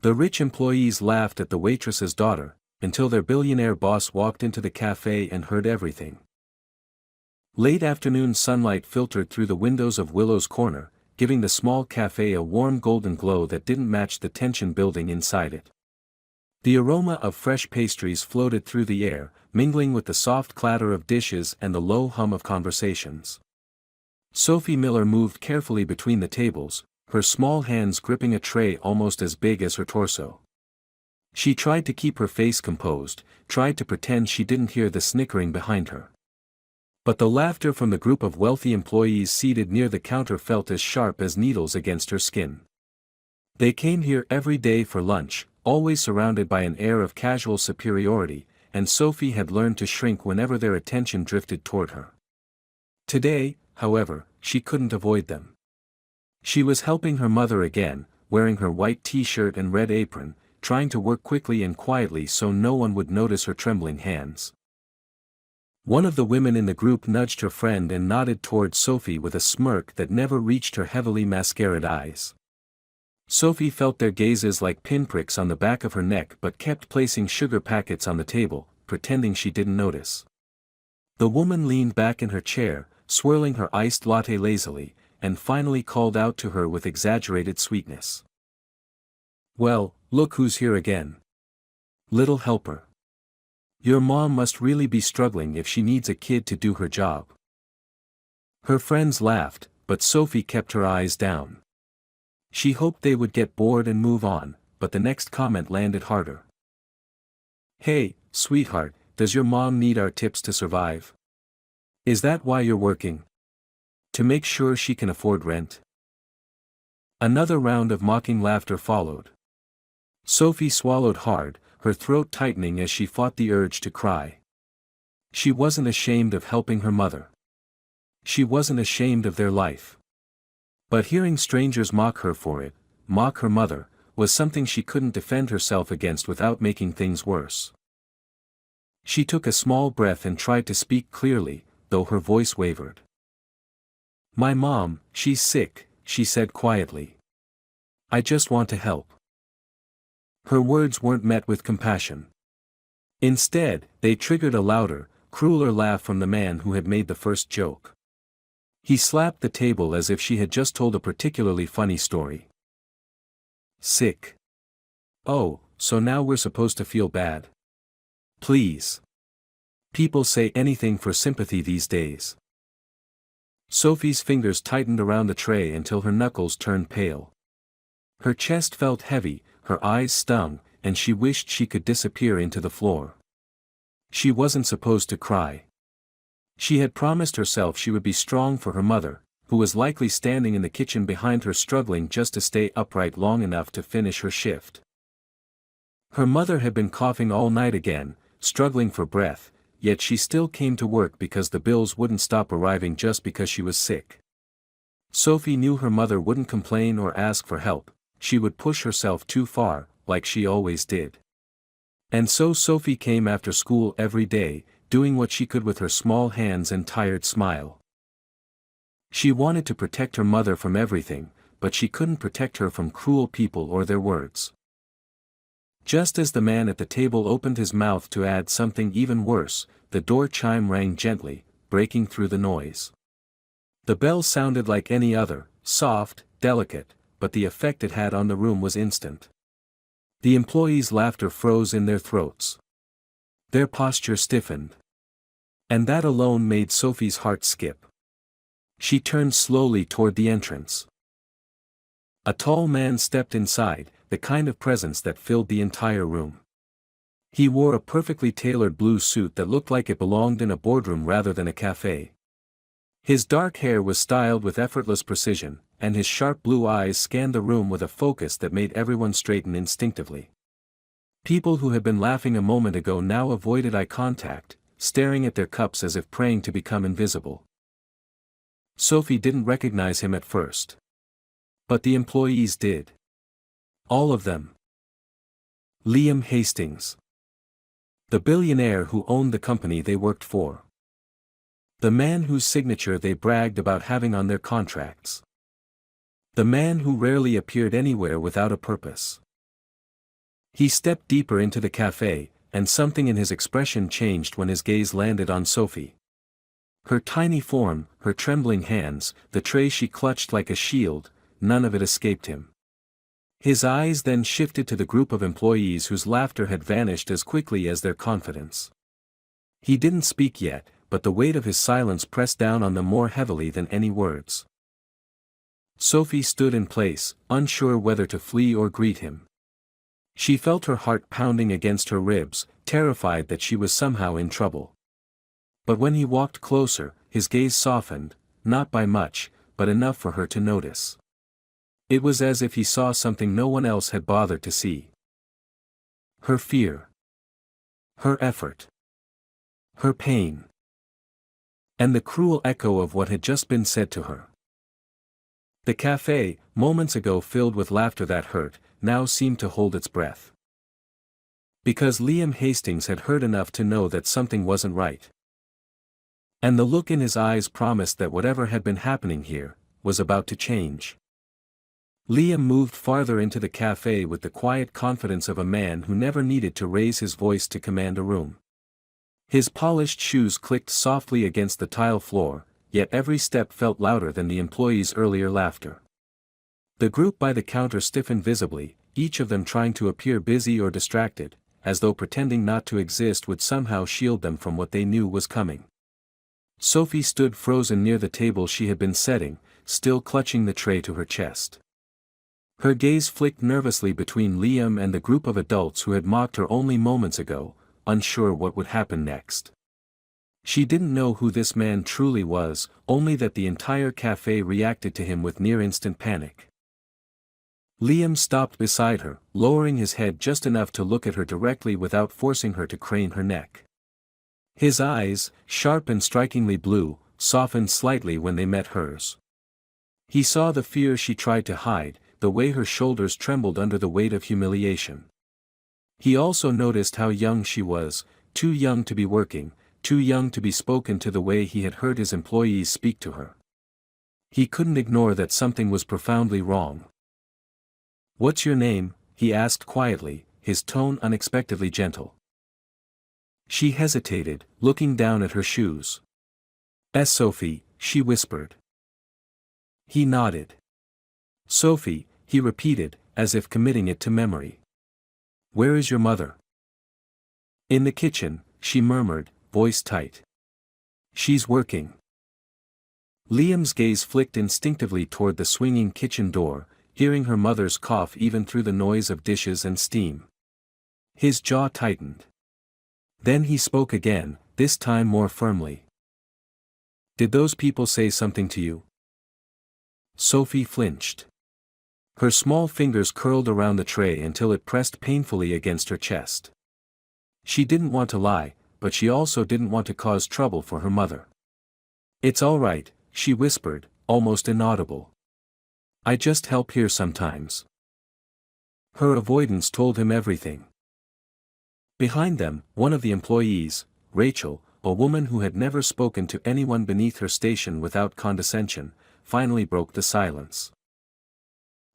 The rich employees laughed at the waitress's daughter, until their billionaire boss walked into the cafe and heard everything. Late afternoon sunlight filtered through the windows of Willow's Corner, giving the small cafe a warm golden glow that didn't match the tension building inside it. The aroma of fresh pastries floated through the air, mingling with the soft clatter of dishes and the low hum of conversations. Sophie Miller moved carefully between the tables, her small hands gripping a tray almost as big as her torso. She tried to keep her face composed, tried to pretend she didn't hear the snickering behind her. But the laughter from the group of wealthy employees seated near the counter felt as sharp as needles against her skin. They came here every day for lunch, always surrounded by an air of casual superiority, and Sophie had learned to shrink whenever their attention drifted toward her. Today, however, she couldn't avoid them. She was helping her mother again, wearing her white t-shirt and red apron, trying to work quickly and quietly so no one would notice her trembling hands. One of the women in the group nudged her friend and nodded toward Sophie with a smirk that never reached her heavily mascaraed eyes. Sophie felt their gazes like pinpricks on the back of her neck but kept placing sugar packets on the table, pretending she didn't notice. The woman leaned back in her chair, swirling her iced latte lazily, and finally called out to her with exaggerated sweetness. "Well, look who's here again. Little helper. Your mom must really be struggling if she needs a kid to do her job." Her friends laughed, but Sophie kept her eyes down. She hoped they would get bored and move on, but the next comment landed harder. "Hey, sweetheart, does your mom need our tips to survive? Is that why you're working? To make sure she can afford rent?" Another round of mocking laughter followed. Sophie swallowed hard, her throat tightening as she fought the urge to cry. She wasn't ashamed of helping her mother. She wasn't ashamed of their life. But hearing strangers mock her for it, mock her mother, was something she couldn't defend herself against without making things worse. She took a small breath and tried to speak clearly, though her voice wavered. "My mom, she's sick," she said quietly. "I just want to help." Her words weren't met with compassion. Instead, they triggered a louder, crueler laugh from the man who had made the first joke. He slapped the table as if she had just told a particularly funny story. "Sick. Oh, so now we're supposed to feel bad? Please. People say anything for sympathy these days." Sophie's fingers tightened around the tray until her knuckles turned pale. Her chest felt heavy, her eyes stung, and she wished she could disappear into the floor. She wasn't supposed to cry. She had promised herself she would be strong for her mother, who was likely standing in the kitchen behind her struggling just to stay upright long enough to finish her shift. Her mother had been coughing all night again, struggling for breath, yet she still came to work because the bills wouldn't stop arriving just because she was sick. Sophie knew her mother wouldn't complain or ask for help, she would push herself too far, like she always did. And so Sophie came after school every day, doing what she could with her small hands and tired smile. She wanted to protect her mother from everything, but she couldn't protect her from cruel people or their words. Just as the man at the table opened his mouth to add something even worse, the door chime rang gently, breaking through the noise. The bell sounded like any other, soft, delicate, but the effect it had on the room was instant. The employees' laughter froze in their throats. Their posture stiffened. And that alone made Sophie's heart skip. She turned slowly toward the entrance. A tall man stepped inside, the kind of presence that filled the entire room. He wore a perfectly tailored blue suit that looked like it belonged in a boardroom rather than a cafe. His dark hair was styled with effortless precision, and his sharp blue eyes scanned the room with a focus that made everyone straighten instinctively. People who had been laughing a moment ago now avoided eye contact, staring at their cups as if praying to become invisible. Sophie didn't recognize him at first. But the employees did. All of them. Liam Hastings. The billionaire who owned the company they worked for. The man whose signature they bragged about having on their contracts. The man who rarely appeared anywhere without a purpose. He stepped deeper into the cafe, and something in his expression changed when his gaze landed on Sophie. Her tiny form, her trembling hands, the tray she clutched like a shield, none of it escaped him. His eyes then shifted to the group of employees whose laughter had vanished as quickly as their confidence. He didn't speak yet, but the weight of his silence pressed down on them more heavily than any words. Sophie stood in place, unsure whether to flee or greet him. She felt her heart pounding against her ribs, terrified that she was somehow in trouble. But when he walked closer, his gaze softened, not by much, but enough for her to notice. It was as if he saw something no one else had bothered to see. Her fear. Her effort. Her pain. And the cruel echo of what had just been said to her. The cafe, moments ago filled with laughter that hurt, now seemed to hold its breath. Because Liam Hastings had heard enough to know that something wasn't right. And the look in his eyes promised that whatever had been happening here was about to change. Liam moved farther into the cafe with the quiet confidence of a man who never needed to raise his voice to command a room. His polished shoes clicked softly against the tile floor, yet every step felt louder than the employees' earlier laughter. The group by the counter stiffened visibly, each of them trying to appear busy or distracted, as though pretending not to exist would somehow shield them from what they knew was coming. Sophie stood frozen near the table she had been setting, still clutching the tray to her chest. Her gaze flicked nervously between Liam and the group of adults who had mocked her only moments ago, unsure what would happen next. She didn't know who this man truly was, only that the entire cafe reacted to him with near-instant panic. Liam stopped beside her, lowering his head just enough to look at her directly without forcing her to crane her neck. His eyes, sharp and strikingly blue, softened slightly when they met hers. He saw the fear she tried to hide, the way her shoulders trembled under the weight of humiliation. He also noticed how young she was, too young to be working, too young to be spoken to the way he had heard his employees speak to her. He couldn't ignore that something was profoundly wrong. "What's your name?" he asked quietly, his tone unexpectedly gentle. She hesitated, looking down at her shoes. Sophie," she whispered. He nodded. "Sophie," he repeated, as if committing it to memory. "Where is your mother?" "In the kitchen," she murmured, voice tight. "She's working." Liam's gaze flicked instinctively toward the swinging kitchen door, hearing her mother's cough even through the noise of dishes and steam. His jaw tightened. Then he spoke again, this time more firmly. "Did those people say something to you?" Sophie flinched. Her small fingers curled around the tray until it pressed painfully against her chest. She didn't want to lie, but she also didn't want to cause trouble for her mother. "It's all right," she whispered, almost inaudible. "I just help here sometimes." Her avoidance told him everything. Behind them, one of the employees, Rachel, a woman who had never spoken to anyone beneath her station without condescension, finally broke the silence.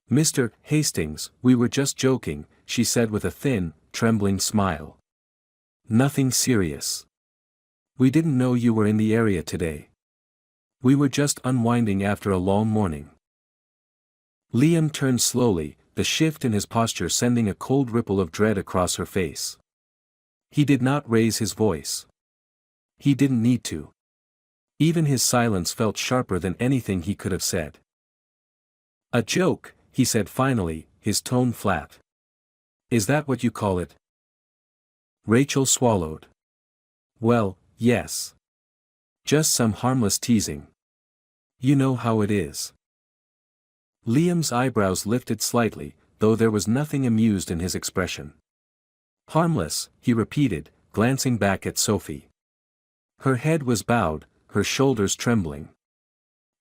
"Mr. Hastings, we were just joking," she said with a thin, trembling smile. "Nothing serious. We didn't know you were in the area today. We were just unwinding after a long morning." Liam turned slowly, the shift in his posture sending a cold ripple of dread across her face. He did not raise his voice. He didn't need to. Even his silence felt sharper than anything he could have said. "A joke," he said finally, his tone flat. "Is that what you call it?" Rachel swallowed. "Well, yes. Just some harmless teasing. You know how it is." Liam's eyebrows lifted slightly, though there was nothing amused in his expression. "Harmless," he repeated, glancing back at Sophie. Her head was bowed, her shoulders trembling.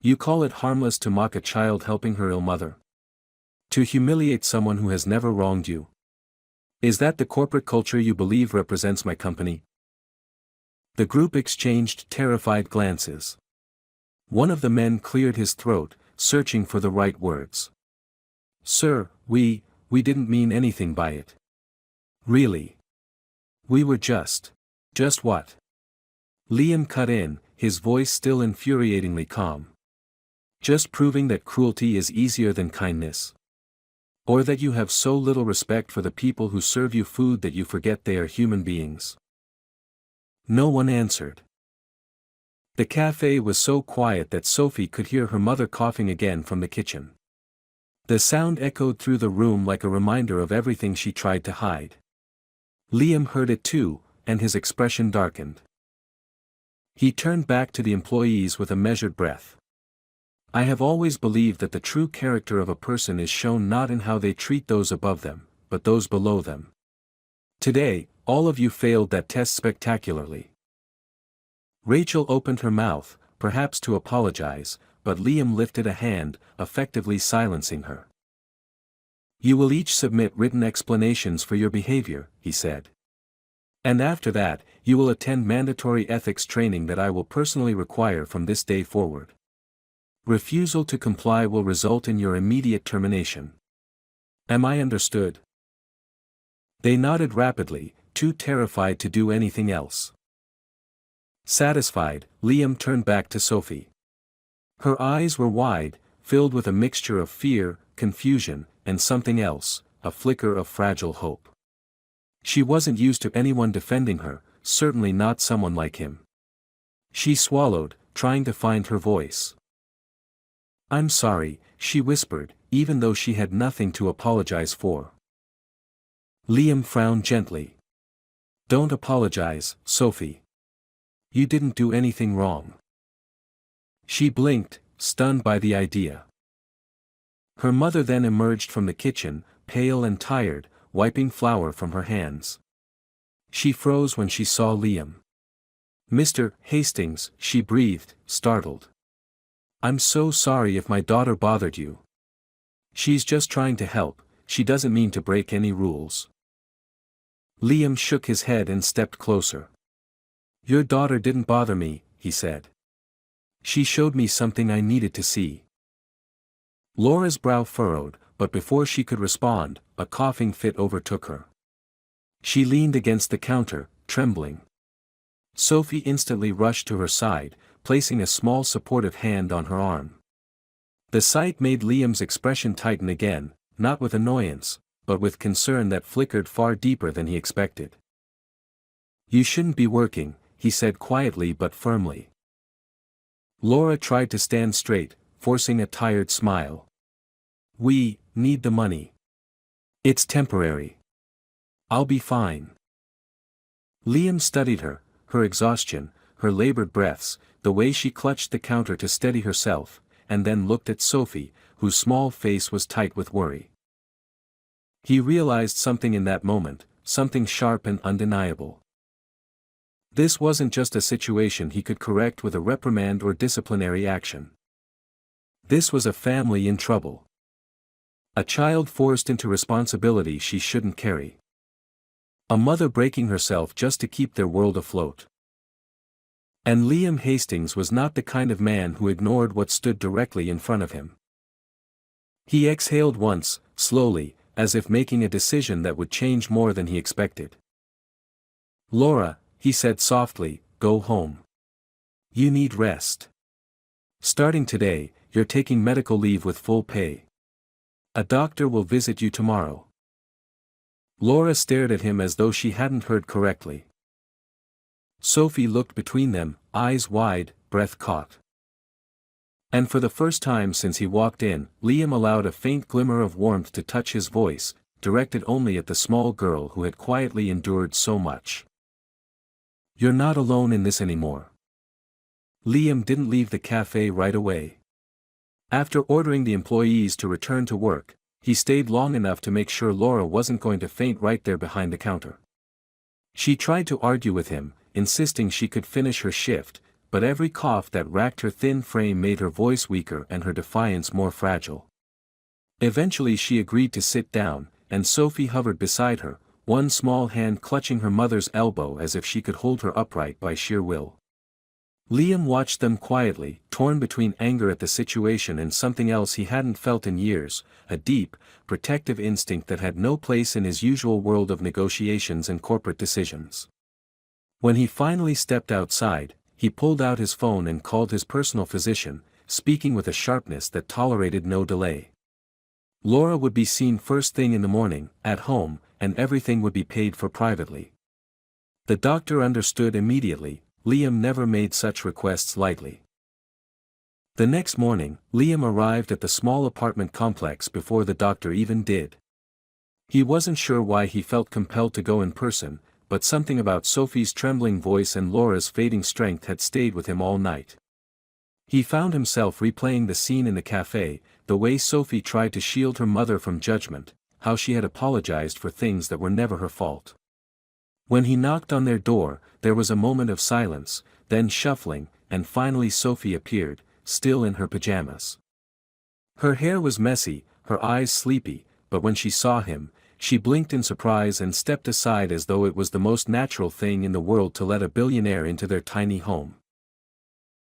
"You call it harmless to mock a child helping her ill mother? To humiliate someone who has never wronged you? Is that the corporate culture you believe represents my company?" The group exchanged terrified glances. One of the men cleared his throat, searching for the right words. "Sir, we didn't mean anything by it. Really? We were just. Just what? Liam cut in, his voice still infuriatingly calm. Just proving that cruelty is easier than kindness. Or that you have so little respect for the people who serve you food that you forget they are human beings. No one answered. The cafe was so quiet that Sophie could hear her mother coughing again from the kitchen. The sound echoed through the room like a reminder of everything she tried to hide. Liam heard it too, and his expression darkened. He turned back to the employees with a measured breath. I have always believed that the true character of a person is shown not in how they treat those above them, but those below them. Today, all of you failed that test spectacularly. Rachel opened her mouth, perhaps to apologize, but Liam lifted a hand, effectively silencing her. You will each submit written explanations for your behavior, he said. And after that, you will attend mandatory ethics training that I will personally require from this day forward. Refusal to comply will result in your immediate termination. Am I understood? They nodded rapidly, too terrified to do anything else. Satisfied, Liam turned back to Sophie. Her eyes were wide, filled with a mixture of fear, confusion, and something else, a flicker of fragile hope. She wasn't used to anyone defending her, certainly not someone like him. She swallowed, trying to find her voice. I'm sorry, she whispered, even though she had nothing to apologize for. Liam frowned gently. Don't apologize, Sophie. You didn't do anything wrong. She blinked, stunned by the idea. Her mother then emerged from the kitchen, pale and tired, wiping flour from her hands. She froze when she saw Liam. Mr. Hastings, she breathed, startled. I'm so sorry if my daughter bothered you. She's just trying to help, she doesn't mean to break any rules. Liam shook his head and stepped closer. Your daughter didn't bother me, he said. She showed me something I needed to see. Laura's brow furrowed, but before she could respond, a coughing fit overtook her. She leaned against the counter, trembling. Sophie instantly rushed to her side, placing a small supportive hand on her arm. The sight made Liam's expression tighten again, not with annoyance, but with concern that flickered far deeper than he expected. You shouldn't be working, he said quietly but firmly. Laura tried to stand straight, forcing a tired smile. We need the money. It's temporary. I'll be fine. Liam studied her, her exhaustion, her labored breaths, the way she clutched the counter to steady herself, and then looked at Sophie, whose small face was tight with worry. He realized something in that moment, something sharp and undeniable. This wasn't just a situation he could correct with a reprimand or disciplinary action. This was a family in trouble. A child forced into responsibility she shouldn't carry. A mother breaking herself just to keep their world afloat. And Liam Hastings was not the kind of man who ignored what stood directly in front of him. He exhaled once, slowly, as if making a decision that would change more than he expected. Laura, he said softly, go home. You need rest. Starting today, you're taking medical leave with full pay. A doctor will visit you tomorrow. Laura stared at him as though she hadn't heard correctly. Sophie looked between them, eyes wide, breath caught. And for the first time since he walked in, Liam allowed a faint glimmer of warmth to touch his voice, directed only at the small girl who had quietly endured so much. You're not alone in this anymore. Liam didn't leave the cafe right away. After ordering the employees to return to work, he stayed long enough to make sure Laura wasn't going to faint right there behind the counter. She tried to argue with him, insisting she could finish her shift, but every cough that racked her thin frame made her voice weaker and her defiance more fragile. Eventually she agreed to sit down, and Sophie hovered beside her, one small hand clutching her mother's elbow as if she could hold her upright by sheer will. Liam watched them quietly, torn between anger at the situation and something else he hadn't felt in years, a deep, protective instinct that had no place in his usual world of negotiations and corporate decisions. When he finally stepped outside, he pulled out his phone and called his personal physician, speaking with a sharpness that tolerated no delay. Laura would be seen first thing in the morning, at home, and everything would be paid for privately. The doctor understood immediately. Liam never made such requests lightly. The next morning, Liam arrived at the small apartment complex before the doctor even did. He wasn't sure why he felt compelled to go in person, but something about Sophie's trembling voice and Laura's fading strength had stayed with him all night. He found himself replaying the scene in the cafe, the way Sophie tried to shield her mother from judgment, how she had apologized for things that were never her fault. When he knocked on their door, there was a moment of silence, then shuffling, and finally Sophie appeared, still in her pajamas. Her hair was messy, her eyes sleepy, but when she saw him, she blinked in surprise and stepped aside as though it was the most natural thing in the world to let a billionaire into their tiny home.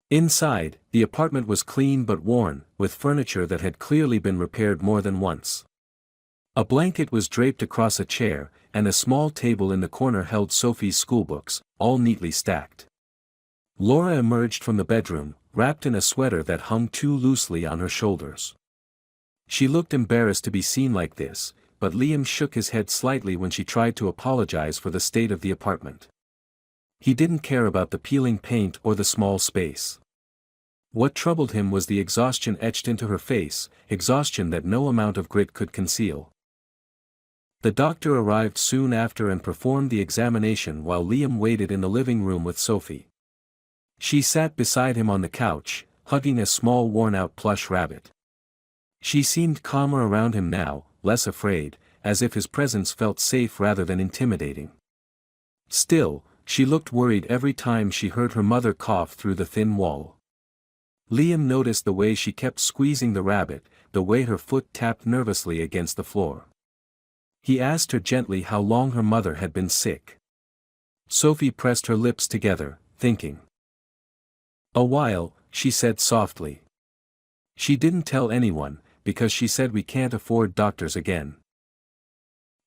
Inside, the apartment was clean but worn, with furniture that had clearly been repaired more than once. A blanket was draped across a chair, and a small table in the corner held Sophie's schoolbooks, all neatly stacked. Laura emerged from the bedroom, wrapped in a sweater that hung too loosely on her shoulders. She looked embarrassed to be seen like this, but Liam shook his head slightly when she tried to apologize for the state of the apartment. He didn't care about the peeling paint or the small space. What troubled him was the exhaustion etched into her face, exhaustion that no amount of grit could conceal. The doctor arrived soon after and performed the examination while Liam waited in the living room with Sophie. She sat beside him on the couch, hugging a small worn-out plush rabbit. She seemed calmer around him now, less afraid, as if his presence felt safe rather than intimidating. Still, she looked worried every time she heard her mother cough through the thin wall. Liam noticed the way she kept squeezing the rabbit, the way her foot tapped nervously against the floor. He asked her gently how long her mother had been sick. Sophie pressed her lips together, thinking. "A while," she said softly. "She didn't tell anyone, because she said we can't afford doctors again."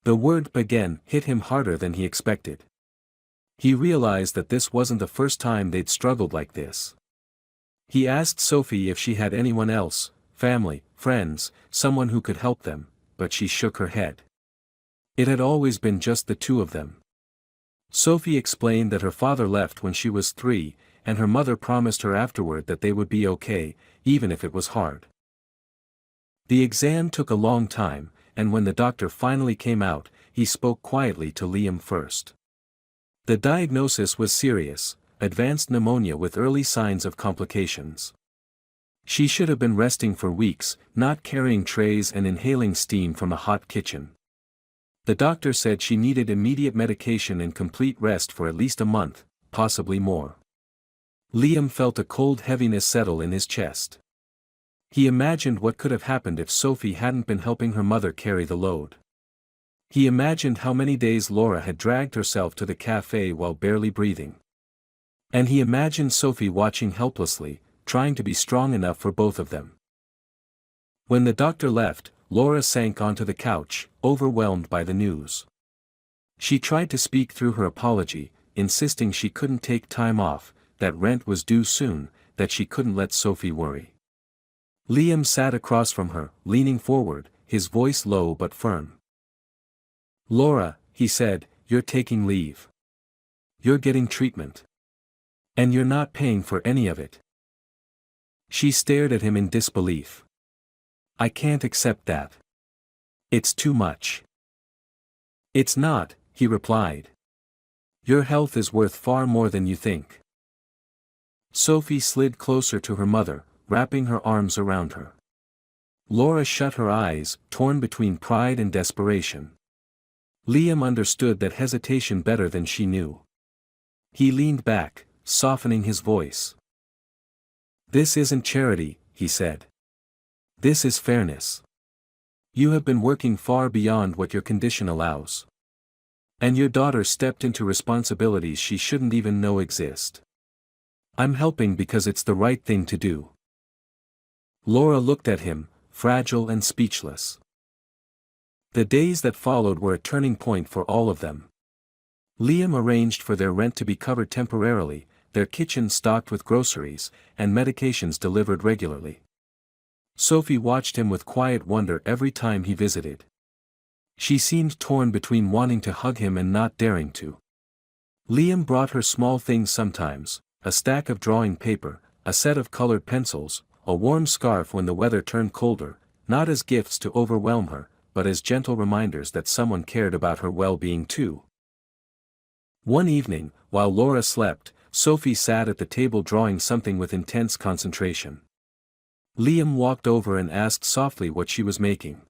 The word "again" hit him harder than he expected. He realized that this wasn't the first time they'd struggled like this. He asked Sophie if she had anyone else, family, friends, someone who could help them, but she shook her head. It had always been just the two of them. Sophie explained that her father left when she was 3, and her mother promised her afterward that they would be okay, even if it was hard. The exam took a long time, and when the doctor finally came out, he spoke quietly to Liam first. The diagnosis was serious, advanced pneumonia with early signs of complications. She should have been resting for weeks, not carrying trays and inhaling steam from a hot kitchen. The doctor said she needed immediate medication and complete rest for at least a month, possibly more. Liam felt a cold heaviness settle in his chest. He imagined what could have happened if Sophie hadn't been helping her mother carry the load. He imagined how many days Laura had dragged herself to the cafe while barely breathing. And he imagined Sophie watching helplessly, trying to be strong enough for both of them. When the doctor left, Laura sank onto the couch, overwhelmed by the news. She tried to speak through her apology, insisting she couldn't take time off, that rent was due soon, that she couldn't let Sophie worry. Liam sat across from her, leaning forward, his voice low but firm. "Laura," he said, "you're taking leave. You're getting treatment. And you're not paying for any of it." She stared at him in disbelief. "I can't accept that. It's too much." "It's not," he replied. "Your health is worth far more than you think." Sophie slid closer to her mother, wrapping her arms around her. Laura shut her eyes, torn between pride and desperation. Liam understood that hesitation better than she knew. He leaned back, softening his voice. "This isn't charity," he said. "This is fairness. You have been working far beyond what your condition allows. And your daughter stepped into responsibilities she shouldn't even know exist. I'm helping because it's the right thing to do. Laura looked at him, fragile and speechless. The days that followed were a turning point for all of them. Liam arranged for their rent to be covered temporarily, their kitchen stocked with groceries, and medications delivered regularly. Sophie watched him with quiet wonder every time he visited. She seemed torn between wanting to hug him and not daring to. Liam brought her small things sometimes, a stack of drawing paper, a set of colored pencils, a warm scarf when the weather turned colder, not as gifts to overwhelm her, but as gentle reminders that someone cared about her well-being too. One evening, while Laura slept, Sophie sat at the table drawing something with intense concentration. Liam walked over and asked softly what she was making.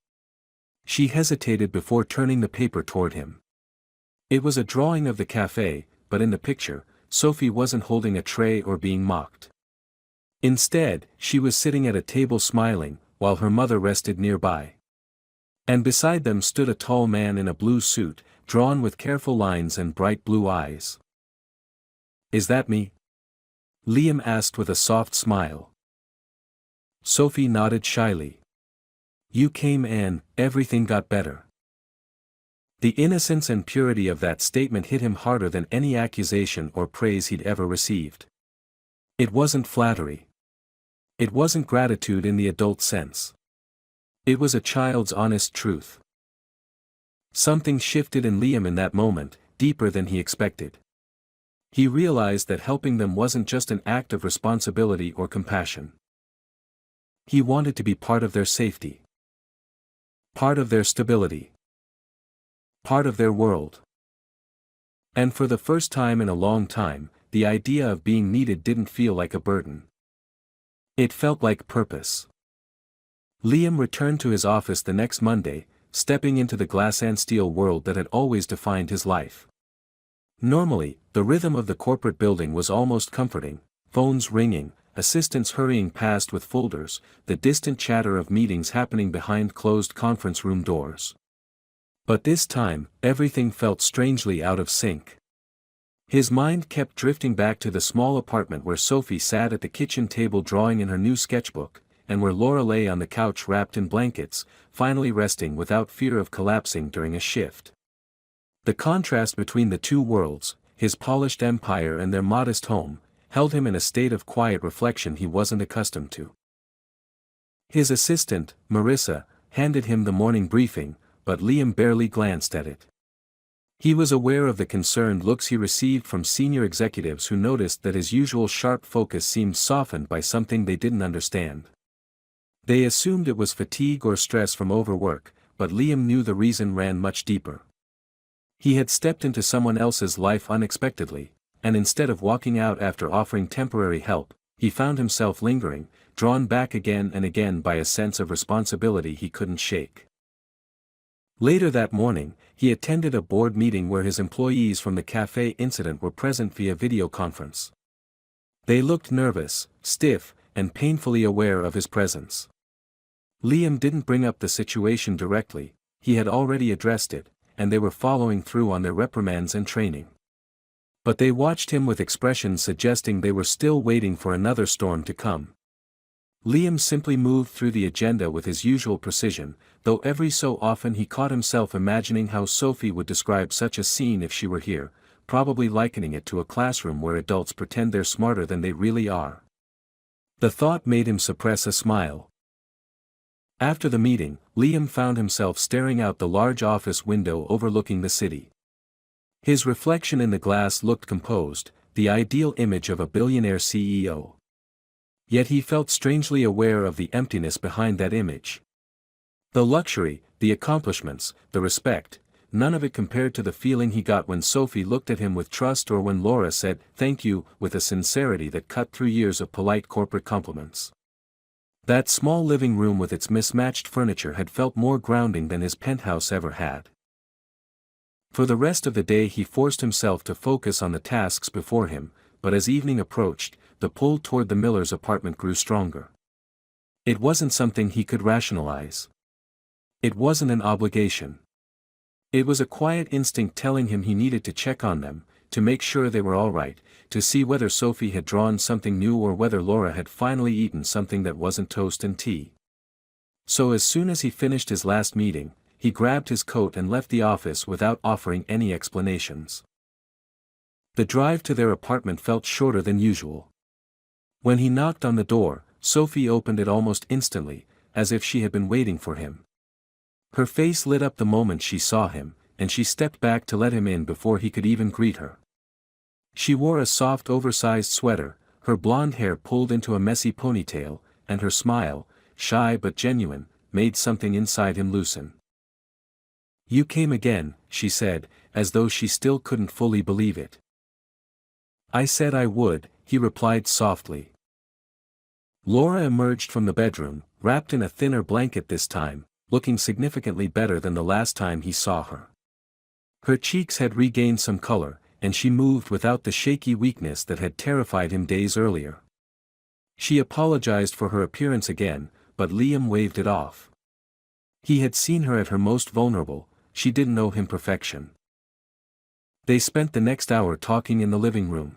She hesitated before turning the paper toward him. It was a drawing of the cafe, but in the picture, Sophie wasn't holding a tray or being mocked. Instead, she was sitting at a table smiling, while her mother rested nearby. And beside them stood a tall man in a blue suit, drawn with careful lines and bright blue eyes. "Is that me?" Liam asked with a soft smile. Sophie nodded shyly. "You came and everything got better." The innocence and purity of that statement hit him harder than any accusation or praise he'd ever received. It wasn't flattery. It wasn't gratitude in the adult sense. It was a child's honest truth. Something shifted in Liam in that moment, deeper than he expected. He realized that helping them wasn't just an act of responsibility or compassion. He wanted to be part of their safety. Part of their stability. Part of their world. And for the first time in a long time, the idea of being needed didn't feel like a burden. It felt like purpose. Liam returned to his office the next Monday, stepping into the glass and steel world that had always defined his life. Normally, the rhythm of the corporate building was almost comforting, phones ringing, assistants hurrying past with folders, the distant chatter of meetings happening behind closed conference room doors. But this time, everything felt strangely out of sync. His mind kept drifting back to the small apartment where Sophie sat at the kitchen table drawing in her new sketchbook, and where Laura lay on the couch wrapped in blankets, finally resting without fear of collapsing during a shift. The contrast between the two worlds, his polished empire and their modest home, held him in a state of quiet reflection he wasn't accustomed to. His assistant, Marissa, handed him the morning briefing, but Liam barely glanced at it. He was aware of the concerned looks he received from senior executives who noticed that his usual sharp focus seemed softened by something they didn't understand. They assumed it was fatigue or stress from overwork, but Liam knew the reason ran much deeper. He had stepped into someone else's life unexpectedly, and instead of walking out after offering temporary help, he found himself lingering, drawn back again and again by a sense of responsibility he couldn't shake. Later that morning, he attended a board meeting where his employees from the cafe incident were present via video conference. They looked nervous, stiff, and painfully aware of his presence. Liam didn't bring up the situation directly, he had already addressed it, and they were following through on their reprimands and training. But they watched him with expressions suggesting they were still waiting for another storm to come. Liam simply moved through the agenda with his usual precision, though every so often he caught himself imagining how Sophie would describe such a scene if she were here, probably likening it to a classroom where adults pretend they're smarter than they really are. The thought made him suppress a smile. After the meeting, Liam found himself staring out the large office window overlooking the city. His reflection in the glass looked composed, the ideal image of a billionaire CEO. Yet he felt strangely aware of the emptiness behind that image. The luxury, the accomplishments, the respect, none of it compared to the feeling he got when Sophie looked at him with trust or when Laura said, "Thank you," with a sincerity that cut through years of polite corporate compliments. That small living room with its mismatched furniture had felt more grounding than his penthouse ever had. For the rest of the day he forced himself to focus on the tasks before him, but as evening approached, the pull toward the Miller's apartment grew stronger. It wasn't something he could rationalize. It wasn't an obligation. It was a quiet instinct telling him he needed to check on them, to make sure they were all right, to see whether Sophie had drawn something new or whether Laura had finally eaten something that wasn't toast and tea. So as soon as he finished his last meeting, he grabbed his coat and left the office without offering any explanations. The drive to their apartment felt shorter than usual. When he knocked on the door, Sophie opened it almost instantly, as if she had been waiting for him. Her face lit up the moment she saw him, and she stepped back to let him in before he could even greet her. She wore a soft oversized sweater, her blonde hair pulled into a messy ponytail, and her smile, shy but genuine, made something inside him loosen. "You came again," she said, as though she still couldn't fully believe it. "I said I would," he replied softly. Laura emerged from the bedroom, wrapped in a thinner blanket this time, looking significantly better than the last time he saw her. Her cheeks had regained some color, and she moved without the shaky weakness that had terrified him days earlier. She apologized for her appearance again, but Liam waved it off. He had seen her at her most vulnerable, she didn't know him perfection. They spent the next hour talking in the living room.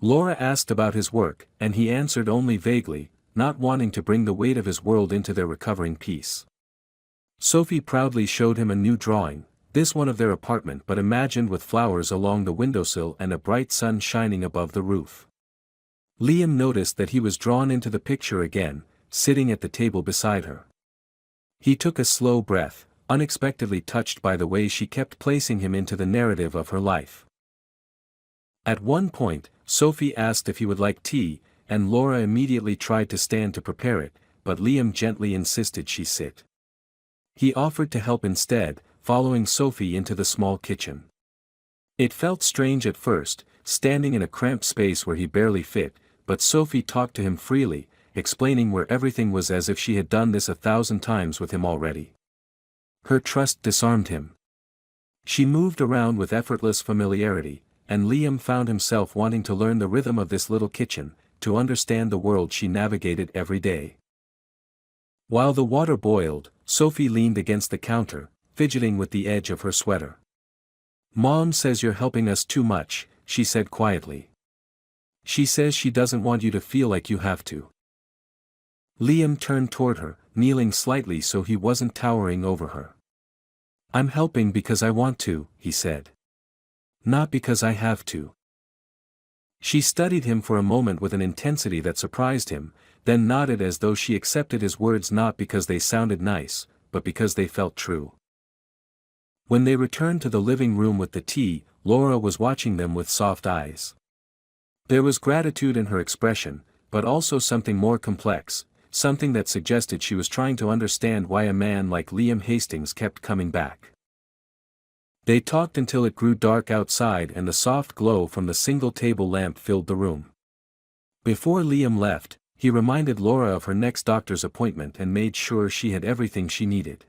Laura asked about his work, and he answered only vaguely, not wanting to bring the weight of his world into their recovering peace. Sophie proudly showed him a new drawing, this one of their apartment but imagined with flowers along the windowsill and a bright sun shining above the roof. Liam noticed that he was drawn into the picture again, sitting at the table beside her. He took a slow breath, unexpectedly touched by the way she kept placing him into the narrative of her life. At one point, Sophie asked if he would like tea, and Laura immediately tried to stand to prepare it, but Liam gently insisted she sit. He offered to help instead, following Sophie into the small kitchen. It felt strange at first, standing in a cramped space where he barely fit, but Sophie talked to him freely, explaining where everything was as if she had done this 1,000 times with him already. Her trust disarmed him. She moved around with effortless familiarity, and Liam found himself wanting to learn the rhythm of this little kitchen, to understand the world she navigated every day. While the water boiled, Sophie leaned against the counter, fidgeting with the edge of her sweater. "Mom says you're helping us too much," she said quietly. "She says she doesn't want you to feel like you have to." Liam turned toward her, kneeling slightly so he wasn't towering over her. "I'm helping because I want to," he said. "Not because I have to." She studied him for a moment with an intensity that surprised him, then nodded as though she accepted his words not because they sounded nice, but because they felt true. When they returned to the living room with the tea, Laura was watching them with soft eyes. There was gratitude in her expression, but also something more complex, something that suggested she was trying to understand why a man like Liam Hastings kept coming back. They talked until it grew dark outside and the soft glow from the single table lamp filled the room. Before Liam left, he reminded Laura of her next doctor's appointment and made sure she had everything she needed.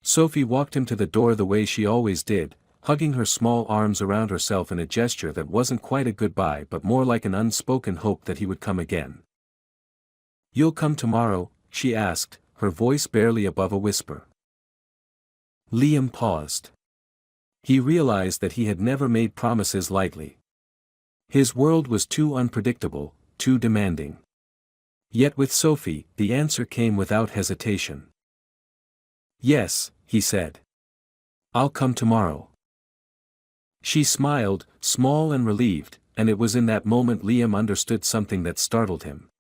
Sophie walked him to the door the way she always did, hugging her small arms around herself in a gesture that wasn't quite a goodbye but more like an unspoken hope that he would come again. "You'll come tomorrow?" she asked, her voice barely above a whisper. Liam paused. He realized that he had never made promises lightly. His world was too unpredictable, too demanding. Yet with Sophie, the answer came without hesitation. "Yes," he said. "I'll come tomorrow." She smiled, small and relieved, and it was in that moment Liam understood something that startled him.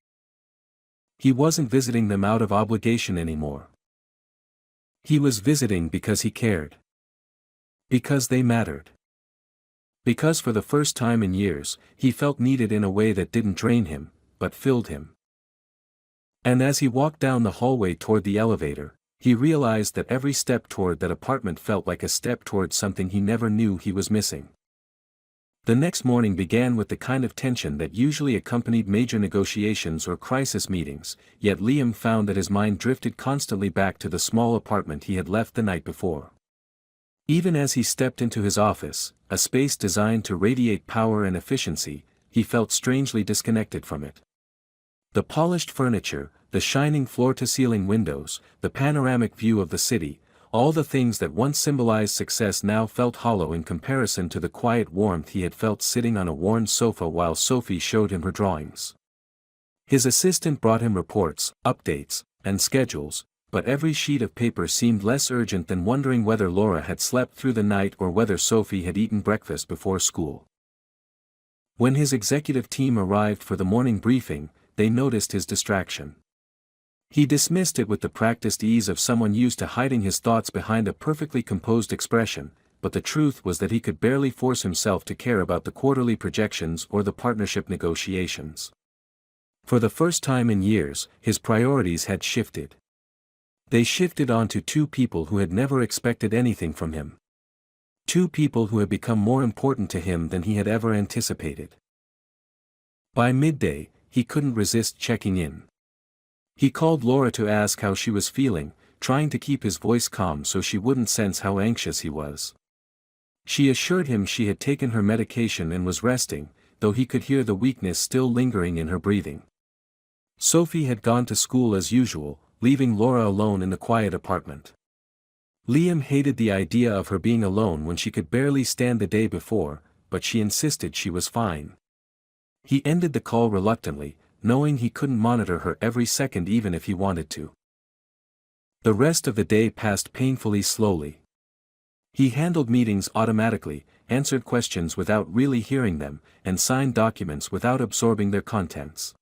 He wasn't visiting them out of obligation anymore. He was visiting because he cared. Because they mattered. Because for the first time in years, he felt needed in a way that didn't drain him, but filled him. And as he walked down the hallway toward the elevator, he realized that every step toward that apartment felt like a step toward something he never knew he was missing. The next morning began with the kind of tension that usually accompanied major negotiations or crisis meetings, yet Liam found that his mind drifted constantly back to the small apartment he had left the night before. Even as he stepped into his office, a space designed to radiate power and efficiency, he felt strangely disconnected from it. The polished furniture, the shining floor-to-ceiling windows, the panoramic view of the city, All the things that once symbolized success now felt hollow in comparison to the quiet warmth he had felt sitting on a worn sofa while Sophie showed him her drawings. His assistant brought him reports, updates, and schedules, but every sheet of paper seemed less urgent than wondering whether Laura had slept through the night or whether Sophie had eaten breakfast before school. When his executive team arrived for the morning briefing, they noticed his distraction. He dismissed it with the practiced ease of someone used to hiding his thoughts behind a perfectly composed expression, but the truth was that he could barely force himself to care about the quarterly projections or the partnership negotiations. For the first time in years, his priorities had shifted. They shifted onto two people who had never expected anything from him. Two people who had become more important to him than he had ever anticipated. By midday, he couldn't resist checking in. He called Laura to ask how she was feeling, trying to keep his voice calm so she wouldn't sense how anxious he was. She assured him she had taken her medication and was resting, though he could hear the weakness still lingering in her breathing. Sophie had gone to school as usual, leaving Laura alone in the quiet apartment. Liam hated the idea of her being alone when she could barely stand the day before, but she insisted she was fine. He ended the call reluctantly, knowing he couldn't monitor her every second even if he wanted to. The rest of the day passed painfully slowly. He handled meetings automatically, answered questions without really hearing them, and signed documents without absorbing their contents.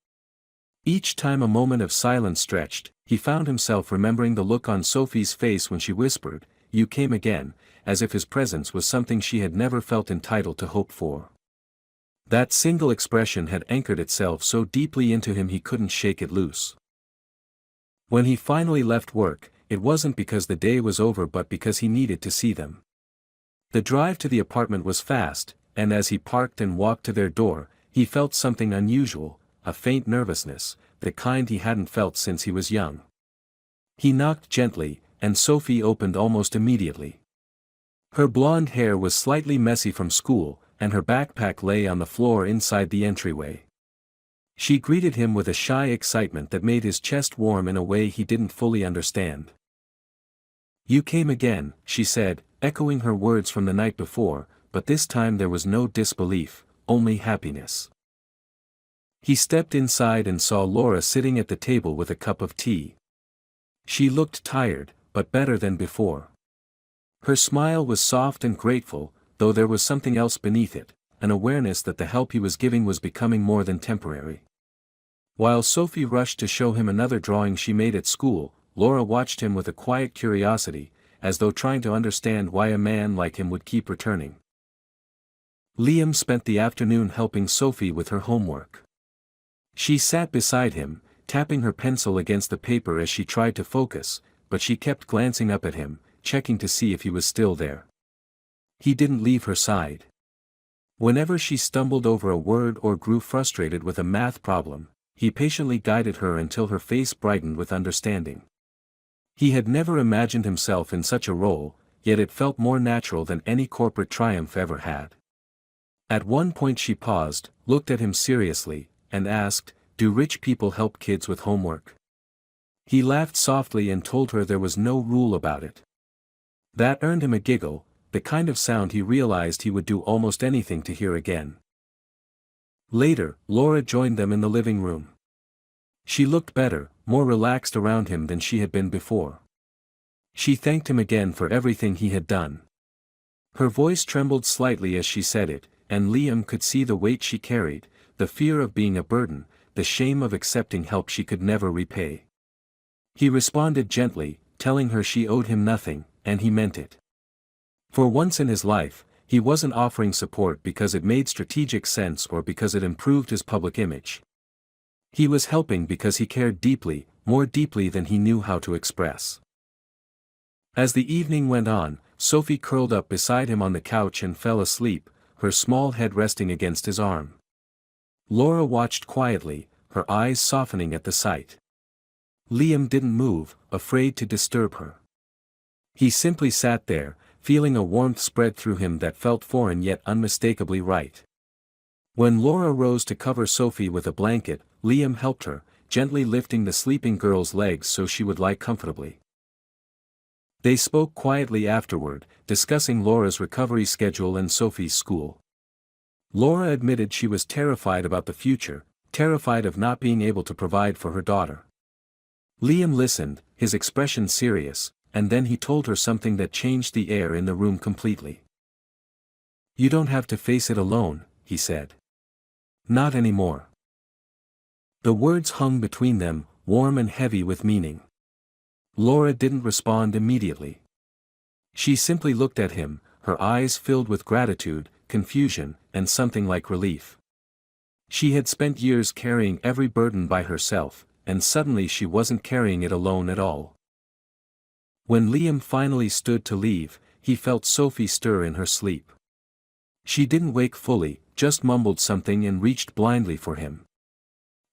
Each time a moment of silence stretched, he found himself remembering the look on Sophie's face when she whispered, "You came again," as if his presence was something she had never felt entitled to hope for. That single expression had anchored itself so deeply into him he couldn't shake it loose. When he finally left work, it wasn't because the day was over but because he needed to see them. The drive to the apartment was fast, and as he parked and walked to their door, he felt something unusual, a faint nervousness, the kind he hadn't felt since he was young. He knocked gently, and Sophie opened almost immediately. Her blonde hair was slightly messy from school, and her backpack lay on the floor inside the entryway. She greeted him with a shy excitement that made his chest warm in a way he didn't fully understand. "You came again," she said, echoing her words from the night before, but this time there was no disbelief, only happiness. He stepped inside and saw Laura sitting at the table with a cup of tea. She looked tired, but better than before. Her smile was soft and grateful, though there was something else beneath it, an awareness that the help he was giving was becoming more than temporary. While Sophie rushed to show him another drawing she made at school, Laura watched him with a quiet curiosity, as though trying to understand why a man like him would keep returning. Liam spent the afternoon helping Sophie with her homework. She sat beside him, tapping her pencil against the paper as she tried to focus, but she kept glancing up at him, checking to see if he was still there. He didn't leave her side. Whenever she stumbled over a word or grew frustrated with a math problem, he patiently guided her until her face brightened with understanding. He had never imagined himself in such a role, yet it felt more natural than any corporate triumph ever had. At one point she paused, looked at him seriously, and asked, "Do rich people help kids with homework?" He laughed softly and told her there was no rule about it. That earned him a giggle, the kind of sound he realized he would do almost anything to hear again. Later, Laura joined them in the living room. She looked better, more relaxed around him than she had been before. She thanked him again for everything he had done. Her voice trembled slightly as she said it, and Liam could see the weight she carried, the fear of being a burden, the shame of accepting help she could never repay. He responded gently, telling her she owed him nothing, and he meant it. For once in his life, he wasn't offering support because it made strategic sense or because it improved his public image. He was helping because he cared deeply, more deeply than he knew how to express. As the evening went on, Sophie curled up beside him on the couch and fell asleep, her small head resting against his arm. Laura watched quietly, her eyes softening at the sight. Liam didn't move, afraid to disturb her. He simply sat there, feeling a warmth spread through him that felt foreign yet unmistakably right. When Laura rose to cover Sophie with a blanket, Liam helped her, gently lifting the sleeping girl's legs so she would lie comfortably. They spoke quietly afterward, discussing Laura's recovery schedule and Sophie's school. Laura admitted she was terrified about the future, terrified of not being able to provide for her daughter. Liam listened, his expression serious, and then he told her something that changed the air in the room completely. "You don't have to face it alone," he said. "Not anymore." The words hung between them, warm and heavy with meaning. Laura didn't respond immediately. She simply looked at him, her eyes filled with gratitude, confusion, and something like relief. She had spent years carrying every burden by herself, and suddenly she wasn't carrying it alone at all. When Liam finally stood to leave, he felt Sophie stir in her sleep. She didn't wake fully, just mumbled something and reached blindly for him.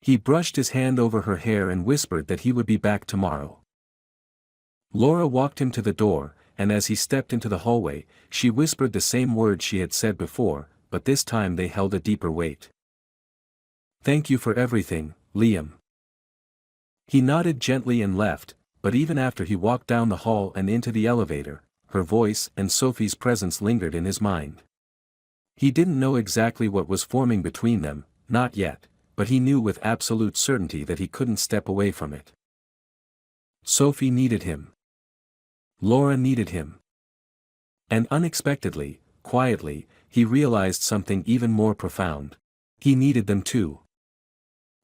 He brushed his hand over her hair and whispered that he would be back tomorrow. Laura walked him to the door, and as he stepped into the hallway, she whispered the same words she had said before, but this time they held a deeper weight. "Thank you for everything, Liam." He nodded gently and left, but even after he walked down the hall and into the elevator, her voice and Sophie's presence lingered in his mind. He didn't know exactly what was forming between them, not yet, but he knew with absolute certainty that he couldn't step away from it. Sophie needed him. Laura needed him. And unexpectedly, quietly, he realized something even more profound. He needed them too.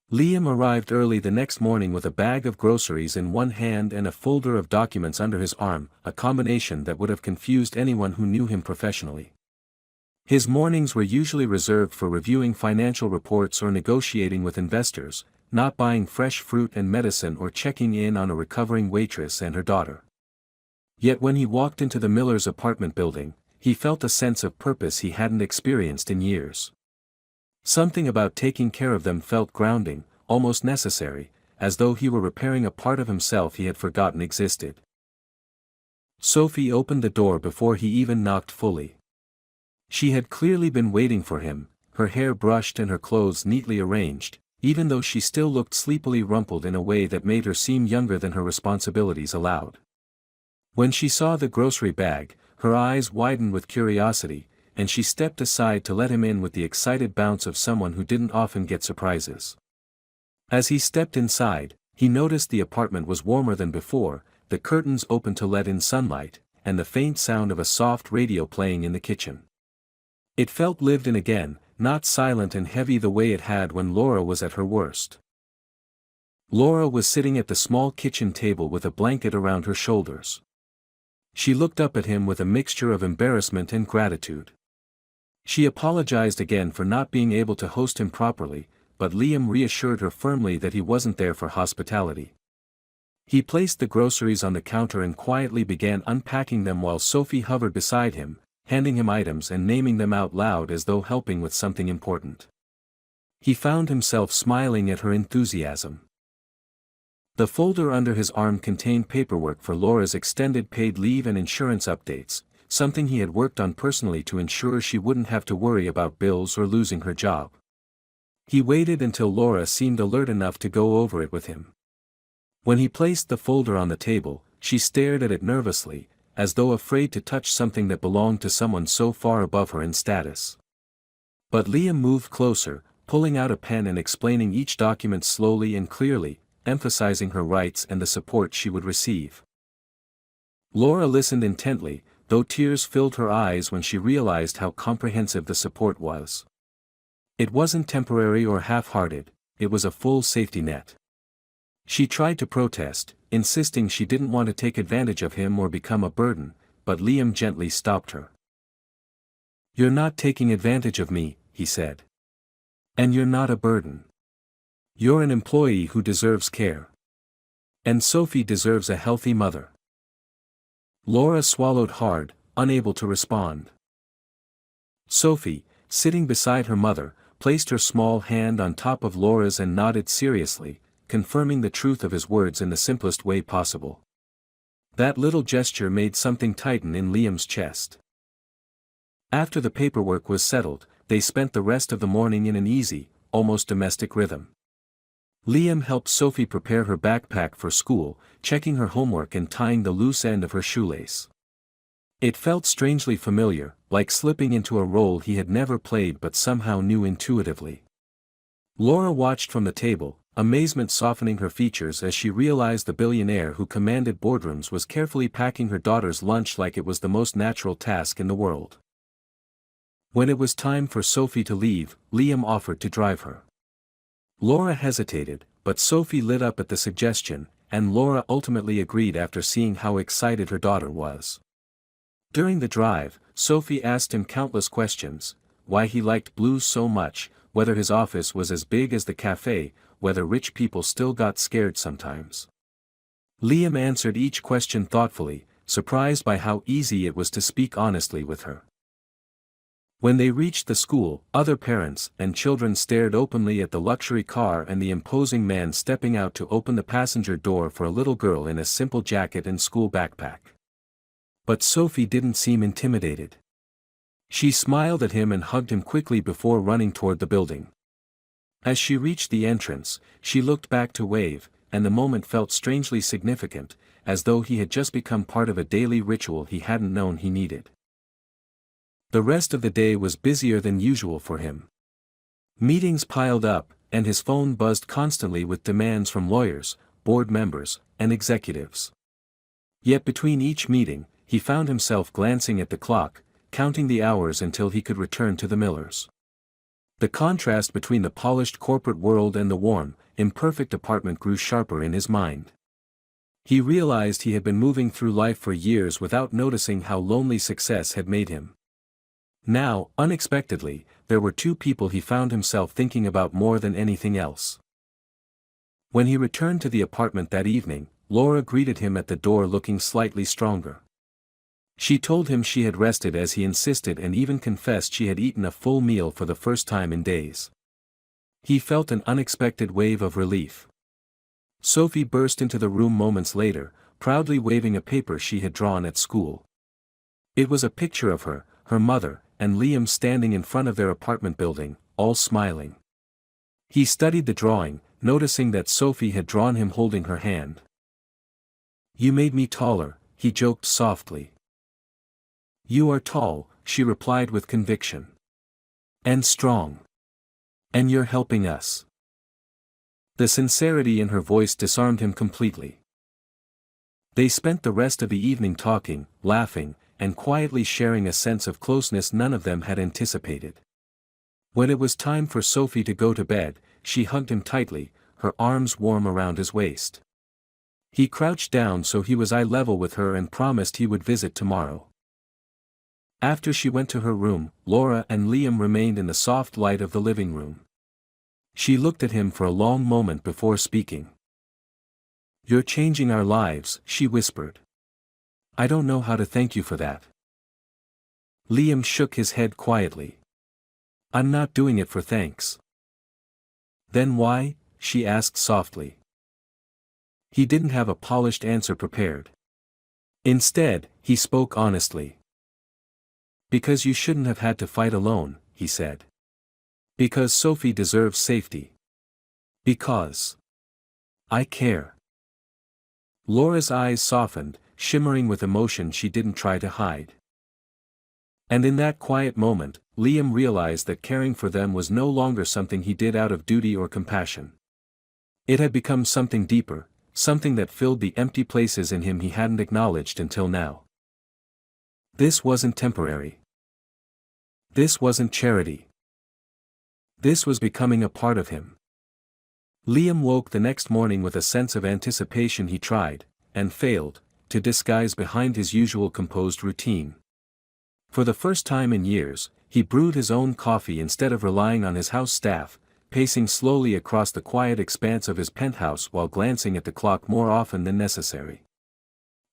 Liam arrived early the next morning with a bag of groceries in one hand and a folder of documents under his arm, a combination that would have confused anyone who knew him professionally. His mornings were usually reserved for reviewing financial reports or negotiating with investors, not buying fresh fruit and medicine or checking in on a recovering waitress and her daughter. Yet when he walked into the Miller's apartment building, he felt a sense of purpose he hadn't experienced in years. Something about taking care of them felt grounding, almost necessary, as though he were repairing a part of himself he had forgotten existed. Sophie opened the door before he even knocked fully. She had clearly been waiting for him, her hair brushed and her clothes neatly arranged, even though she still looked sleepily rumpled in a way that made her seem younger than her responsibilities allowed. When she saw the grocery bag, her eyes widened with curiosity, and she stepped aside to let him in with the excited bounce of someone who didn't often get surprises. As he stepped inside, he noticed the apartment was warmer than before, the curtains open to let in sunlight, and the faint sound of a soft radio playing in the kitchen. It felt lived in again, not silent and heavy the way it had when Laura was at her worst. Laura was sitting at the small kitchen table with a blanket around her shoulders. She looked up at him with a mixture of embarrassment and gratitude. She apologized again for not being able to host him properly, but Liam reassured her firmly that he wasn't there for hospitality. He placed the groceries on the counter and quietly began unpacking them while Sophie hovered beside him, handing him items and naming them out loud as though helping with something important. He found himself smiling at her enthusiasm. The folder under his arm contained paperwork for Laura's extended paid leave and insurance updates, something he had worked on personally to ensure she wouldn't have to worry about bills or losing her job. He waited until Laura seemed alert enough to go over it with him. When he placed the folder on the table, she stared at it nervously, as though afraid to touch something that belonged to someone so far above her in status. But Liam moved closer, pulling out a pen and explaining each document slowly and clearly, emphasizing her rights and the support she would receive. Laura listened intently, though tears filled her eyes when she realized how comprehensive the support was. It wasn't temporary or half-hearted, it was a full safety net. She tried to protest, insisting she didn't want to take advantage of him or become a burden, but Liam gently stopped her. "You're not taking advantage of me," he said. "And you're not a burden. You're an employee who deserves care. And Sophie deserves a healthy mother." Laura swallowed hard, unable to respond. Sophie, sitting beside her mother, placed her small hand on top of Laura's and nodded seriously, confirming the truth of his words in the simplest way possible. That little gesture made something tighten in Liam's chest. After the paperwork was settled, they spent the rest of the morning in an easy, almost domestic rhythm. Liam helped Sophie prepare her backpack for school, checking her homework and tying the loose end of her shoelace. It felt strangely familiar, like slipping into a role he had never played but somehow knew intuitively. Laura watched from the table, amazement softening her features as she realized the billionaire who commanded boardrooms was carefully packing her daughter's lunch like it was the most natural task in the world. When it was time for Sophie to leave, Liam offered to drive her. Laura hesitated, but Sophie lit up at the suggestion, and Laura ultimately agreed after seeing how excited her daughter was. During the drive, Sophie asked him countless questions: why he liked blues so much, whether his office was as big as the cafe, whether rich people still got scared sometimes. Liam answered each question thoughtfully, surprised by how easy it was to speak honestly with her. When they reached the school, other parents and children stared openly at the luxury car and the imposing man stepping out to open the passenger door for a little girl in a simple jacket and school backpack. But Sophie didn't seem intimidated. She smiled at him and hugged him quickly before running toward the building. As she reached the entrance, she looked back to wave, and the moment felt strangely significant, as though he had just become part of a daily ritual he hadn't known he needed. The rest of the day was busier than usual for him. Meetings piled up, and his phone buzzed constantly with demands from lawyers, board members, and executives. Yet between each meeting, he found himself glancing at the clock, counting the hours until he could return to the Millers. The contrast between the polished corporate world and the warm, imperfect apartment grew sharper in his mind. He realized he had been moving through life for years without noticing how lonely success had made him. Now, unexpectedly, there were two people he found himself thinking about more than anything else. When he returned to the apartment that evening, Laura greeted him at the door looking slightly stronger. She told him she had rested as he insisted and even confessed she had eaten a full meal for the first time in days. He felt an unexpected wave of relief. Sophie burst into the room moments later, proudly waving a paper she had drawn at school. It was a picture of her, her mother, and Liam standing in front of their apartment building, all smiling. He studied the drawing, noticing that Sophie had drawn him holding her hand. "You made me taller," he joked softly. "You are tall," she replied with conviction. "And strong. And you're helping us." The sincerity in her voice disarmed him completely. They spent the rest of the evening talking, laughing, and quietly sharing a sense of closeness none of them had anticipated. When it was time for Sophie to go to bed, she hugged him tightly, her arms warm around his waist. He crouched down so he was eye level with her and promised he would visit tomorrow. After she went to her room, Laura and Liam remained in the soft light of the living room. She looked at him for a long moment before speaking. "You're changing our lives," she whispered. "I don't know how to thank you for that." Liam shook his head quietly. "I'm not doing it for thanks." "Then why?" she asked softly. He didn't have a polished answer prepared. Instead, he spoke honestly. "Because you shouldn't have had to fight alone," he said. "Because Sophie deserves safety. Because I care." Laura's eyes softened, shimmering with emotion she didn't try to hide. And in that quiet moment, Liam realized that caring for them was no longer something he did out of duty or compassion. It had become something deeper, something that filled the empty places in him he hadn't acknowledged until now. This wasn't temporary. This wasn't charity. This was becoming a part of him. Liam woke the next morning with a sense of anticipation he tried, and failed, to disguise behind his usual composed routine. For the first time in years, he brewed his own coffee instead of relying on his house staff, pacing slowly across the quiet expanse of his penthouse while glancing at the clock more often than necessary.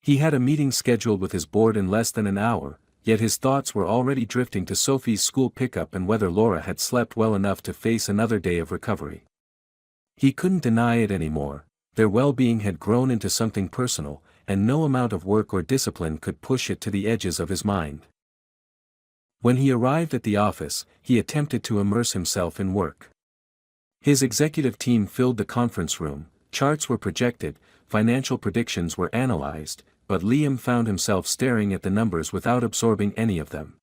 He had a meeting scheduled with his board in less than an hour, yet his thoughts were already drifting to Sophie's school pickup and whether Laura had slept well enough to face another day of recovery. He couldn't deny it anymore, their well-being had grown into something personal, and no amount of work or discipline could push it to the edges of his mind. When he arrived at the office, he attempted to immerse himself in work. His executive team filled the conference room, charts were projected, financial predictions were analyzed, but Liam found himself staring at the numbers without absorbing any of them.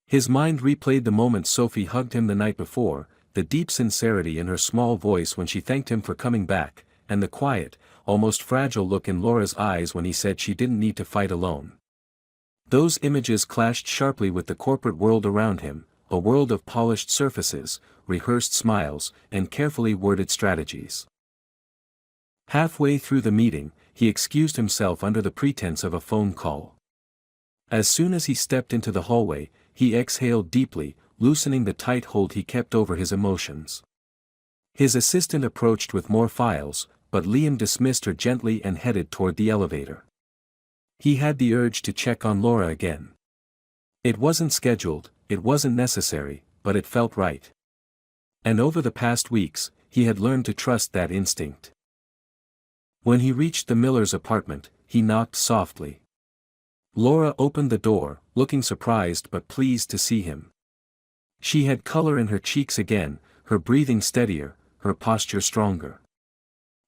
His mind replayed the moment Sophie hugged him the night before, the deep sincerity in her small voice when she thanked him for coming back, and the quiet, almost fragile look in Laura's eyes when he said she didn't need to fight alone. Those images clashed sharply with the corporate world around him, a world of polished surfaces, rehearsed smiles, and carefully worded strategies. Halfway through the meeting, he excused himself under the pretense of a phone call. As soon as he stepped into the hallway, he exhaled deeply, loosening the tight hold he kept over his emotions. His assistant approached with more files, but Liam dismissed her gently and headed toward the elevator. He had the urge to check on Laura again. It wasn't scheduled, it wasn't necessary, but it felt right. And over the past weeks, he had learned to trust that instinct. When he reached the Miller's apartment, he knocked softly. Laura opened the door, looking surprised but pleased to see him. She had color in her cheeks again, her breathing steadier, her posture stronger.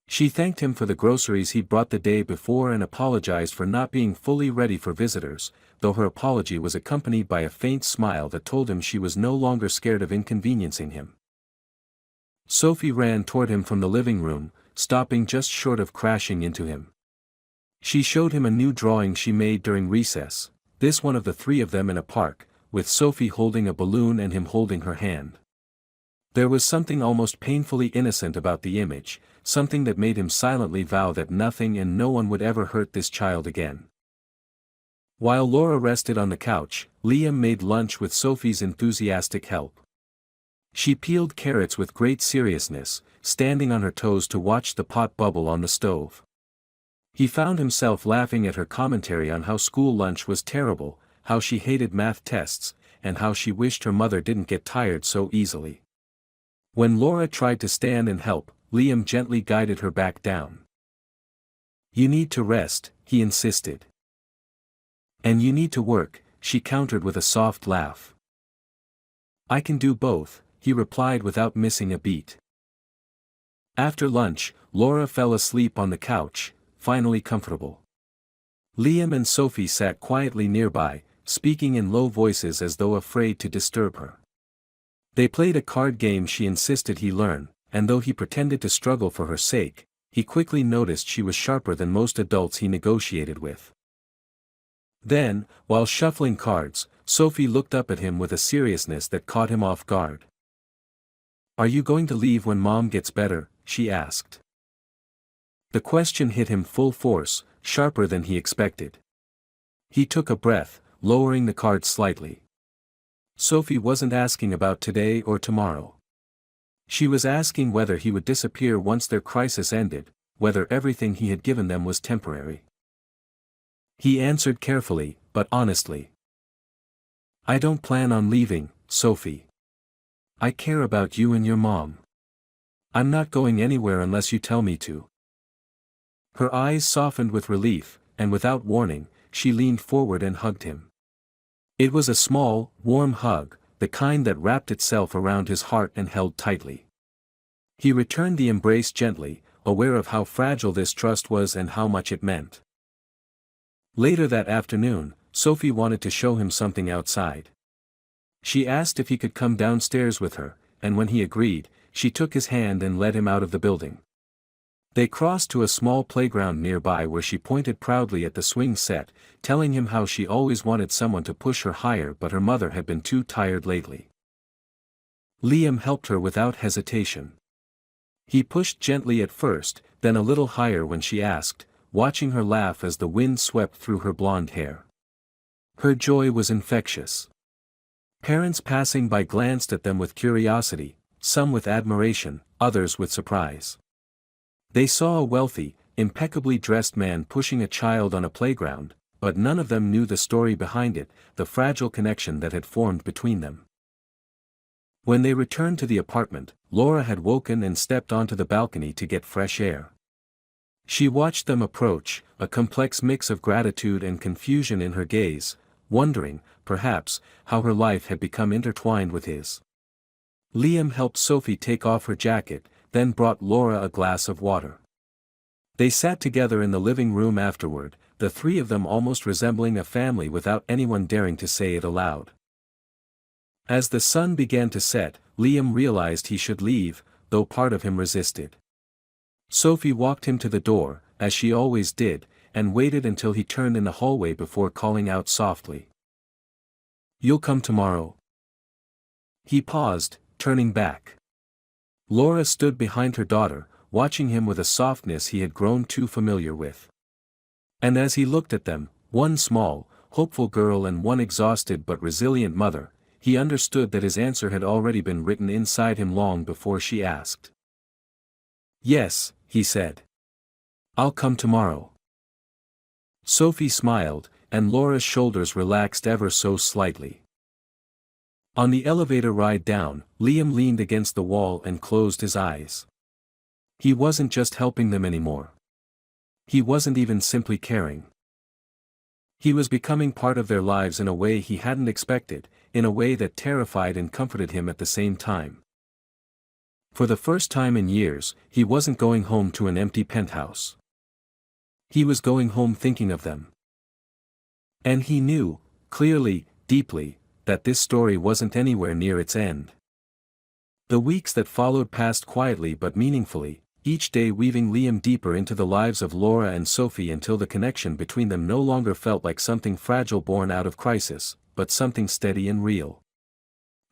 She thanked him for the groceries he'd brought the day before and apologized for not being fully ready for visitors, though her apology was accompanied by a faint smile that told him she was no longer scared of inconveniencing him. Sophie ran toward him from the living room, stopping just short of crashing into him. She showed him a new drawing she made during recess, this one of the three of them in a park, with Sophie holding a balloon and him holding her hand. There was something almost painfully innocent about the image, something that made him silently vow that nothing and no one would ever hurt this child again. While Laura rested on the couch, Liam made lunch with Sophie's enthusiastic help. She peeled carrots with great seriousness, standing on her toes to watch the pot bubble on the stove. He found himself laughing at her commentary on how school lunch was terrible, how she hated math tests, and how she wished her mother didn't get tired so easily. When Laura tried to stand and help, Liam gently guided her back down. "You need to rest," he insisted. "And you need to work," she countered with a soft laugh. "I can do both," he replied without missing a beat. After lunch, Laura fell asleep on the couch, finally comfortable. Liam and Sophie sat quietly nearby, speaking in low voices as though afraid to disturb her. They played a card game she insisted he learn, and though he pretended to struggle for her sake, he quickly noticed she was sharper than most adults he negotiated with. Then, while shuffling cards, Sophie looked up at him with a seriousness that caught him off guard. "Are you going to leave when Mom gets better?" she asked. The question hit him full force, sharper than he expected. He took a breath, lowering the cards slightly. Sophie wasn't asking about today or tomorrow. She was asking whether he would disappear once their crisis ended, whether everything he had given them was temporary. He answered carefully, but honestly. "I don't plan on leaving, Sophie. I care about you and your mom. I'm not going anywhere unless you tell me to." Her eyes softened with relief, and without warning, she leaned forward and hugged him. It was a small, warm hug, the kind that wrapped itself around his heart and held tightly. He returned the embrace gently, aware of how fragile this trust was and how much it meant. Later that afternoon, Sophie wanted to show him something outside. She asked if he could come downstairs with her, and when he agreed, she took his hand and led him out of the building. They crossed to a small playground nearby where she pointed proudly at the swing set, telling him how she always wanted someone to push her higher but her mother had been too tired lately. Liam helped her without hesitation. He pushed gently at first, then a little higher when she asked, watching her laugh as the wind swept through her blonde hair. Her joy was infectious. Parents passing by glanced at them with curiosity, some with admiration, others with surprise. They saw a wealthy, impeccably dressed man pushing a child on a playground, but none of them knew the story behind it, the fragile connection that had formed between them. When they returned to the apartment, Laura had woken and stepped onto the balcony to get fresh air. She watched them approach, a complex mix of gratitude and confusion in her gaze, wondering, perhaps, how her life had become intertwined with his. Liam helped Sophie take off her jacket, then brought Laura a glass of water. They sat together in the living room afterward, the three of them almost resembling a family without anyone daring to say it aloud. As the sun began to set, Liam realized he should leave, though part of him resisted. Sophie walked him to the door, as she always did, and waited until he turned in the hallway before calling out softly. "You'll come tomorrow?" He paused, turning back. Laura stood behind her daughter, watching him with a softness he had grown too familiar with. And as he looked at them, one small, hopeful girl and one exhausted but resilient mother, he understood that his answer had already been written inside him long before she asked. "Yes," he said. "I'll come tomorrow." Sophie smiled, and Laura's shoulders relaxed ever so slightly. On the elevator ride down, Liam leaned against the wall and closed his eyes. He wasn't just helping them anymore. He wasn't even simply caring. He was becoming part of their lives in a way he hadn't expected, in a way that terrified and comforted him at the same time. For the first time in years, he wasn't going home to an empty penthouse. He was going home thinking of them. And he knew, clearly, deeply, that this story wasn't anywhere near its end. The weeks that followed passed quietly but meaningfully, each day weaving Liam deeper into the lives of Laura and Sophie until the connection between them no longer felt like something fragile born out of crisis, but something steady and real.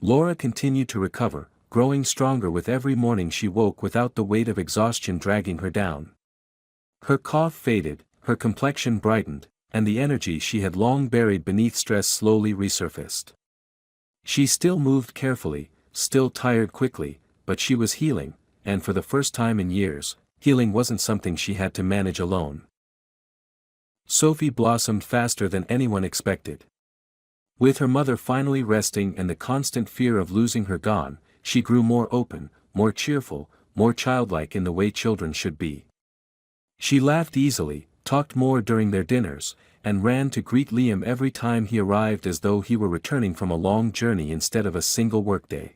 Laura continued to recover, growing stronger with every morning she woke without the weight of exhaustion dragging her down. Her cough faded, her complexion brightened, and the energy she had long buried beneath stress slowly resurfaced. She still moved carefully, still tired quickly, but she was healing, and for the first time in years, healing wasn't something she had to manage alone. Sophie blossomed faster than anyone expected. With her mother finally resting and the constant fear of losing her gone, she grew more open, more cheerful, more childlike in the way children should be. She laughed easily, talked more during their dinners, and ran to greet Liam every time he arrived as though he were returning from a long journey instead of a single workday.